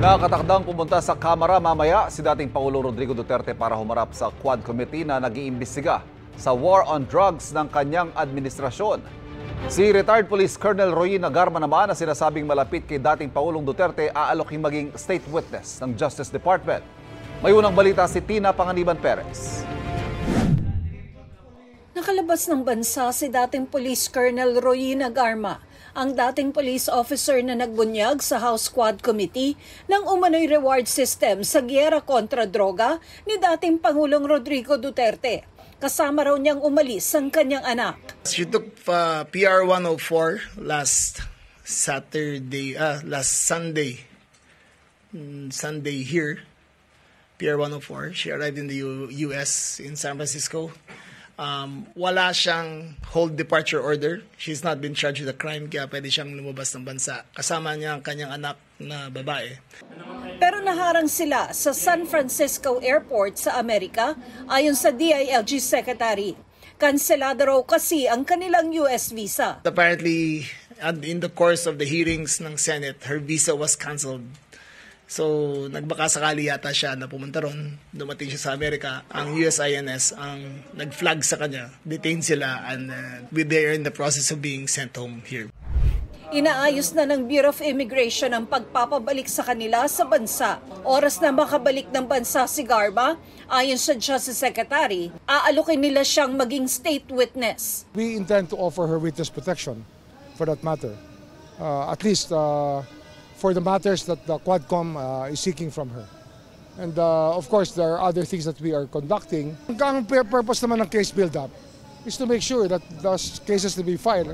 Nakatakdang pumunta sa Kamara mamaya si dating Pangulo Rodrigo Duterte para humarap sa Quad Committee na nag-iimbestiga sa war on drugs ng kanyang administrasyon. Si retired Police Colonel Roy Nagarma naman na sinasabing malapit kay dating Pangulong Duterte aaloking maging state witness ng Justice Department. May unang balita si Tina Panganiban Perez. Nakalabas ng bansa si dating Police Colonel Roy Nagarma, ang dating police officer na nagbunyag sa House Quad Committee ng umano'y reward system sa giyera kontra droga ni dating Pangulong Rodrigo Duterte. Kasama raw niyang umalis ang kanyang anak. She took PR 104 last Sunday here, PR 104. She arrived in the US in San Francisco. Wala siyang hold departure order. She's not been charged with a crime, kaya pwede siyang lumabas ng bansa. Kasama niya ang kanyang anak na babae. Pero naharang sila sa San Francisco Airport sa Amerika ayon sa DILG Secretary. Kanselado raw kasi ang kanilang US visa. Apparently, in the course of the hearings ng Senate, her visa was canceled. So, nagbaka sakali yata siya na pumunta ron, dumating siya sa Amerika. Ang USINS ang nag-flag sa kanya, detained sila, and they are in the process of being sent home here. Inaayos na ng Bureau of Immigration ang pagpapabalik sa kanila sa bansa. Oras na makabalik ng bansa si Garma, ayon sa Justice Secretary, aalokin nila siyang maging state witness. We intend to offer her witness protection for that matter, at least for the matters that the Quadcom is seeking from her. And of course, there are other things that we are conducting. Ang purpose naman ng case build-up is to make sure that those cases to be filed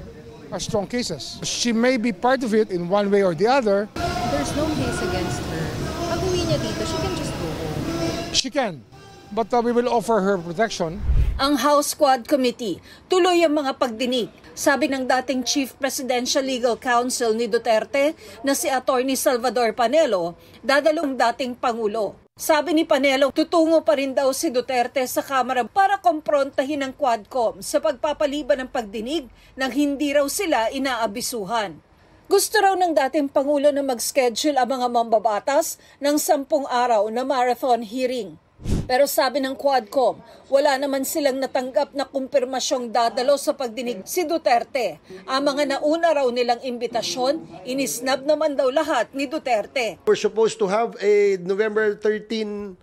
are strong cases. She may be part of it in one way or the other. There's no case against her. Pag uwi niya dito, she can just go home. She can, but we will offer her protection. Ang House Quad Committee, tuloy ang mga pagdinig. Sabi ng dating Chief Presidential Legal Counsel ni Duterte na si Attorney Salvador Panelo, dadalong dating Pangulo. Sabi ni Panelo, tutungo pa rin daw si Duterte sa Kamara para komprontahin ng Quadcom sa pagpapaliban ng pagdinig nang hindi raw sila inaabisuhan. Gusto raw ng dating Pangulo na mag-schedule ang mga mambabatas ng 10 araw na marathon hearing. Pero sabi ng Quadcom, wala naman silang natanggap na kumpirmasyong dadalo sa pagdinig si Duterte. Ang mga nauna raw nilang imbitasyon, inisnab naman daw lahat ni Duterte. We're supposed to have a November 13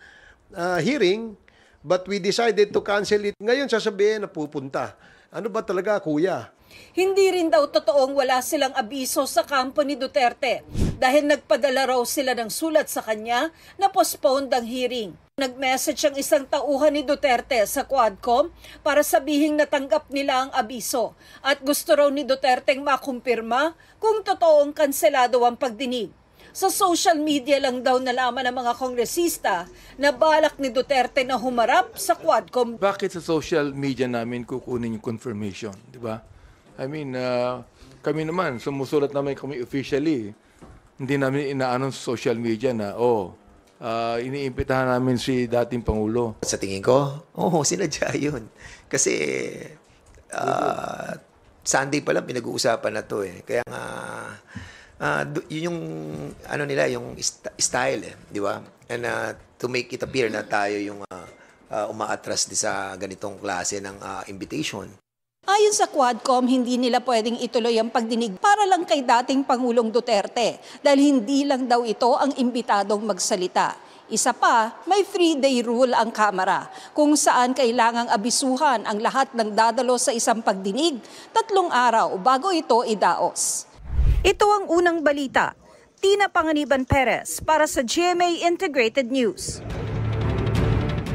hearing, but we decided to cancel it. Ngayon sasabihin na pupunta. Ano ba talaga, kuya? Hindi rin daw totoong wala silang abiso sa kampo ni Duterte dahil nagpadala raw sila ng sulat sa kanya na postponed ang hearing. Nag-message ang isang tauhan ni Duterte sa Quadcom para sabihing natanggap nila ang abiso at gusto raw ni Duterteng makumpirma kung totoong kanselado ang pagdinig. Sa social media lang daw nalaman ng mga kongresista na balak ni Duterte na humarap sa Quadcom. Bakit sa social media namin kukunin yung confirmation, di ba? I mean, kami naman, sumusulat naman kami officially. Hindi namin inaano sa social media na, iniimbitahan namin si dating Pangulo. Sa tingin ko, sinadya yun. Kasi Sunday pa lang pinag-uusapan na to eh. Kaya nga, yun yung yung style di ba? And to make it appear na tayo yung umaatras sa ganitong klase ng invitation. Ayon sa Quadcom, hindi nila pwedeng ituloy ang pagdinig para lang kay dating Pangulong Duterte dahil hindi lang daw ito ang imbitadong magsalita. Isa pa, may 3-day rule ang Kamara kung saan kailangang abisuhan ang lahat ng dadalo sa isang pagdinig 3 araw bago ito idaos. Ito ang unang balita. Tina Panganiban Perez para sa GMA Integrated News.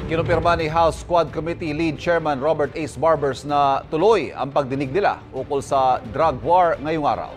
Kinumpirma ni House Quad Committee Lead Chairman Robert Ace Barbers na tuloy ang pagdinig nila ukol sa drug war ngayong araw.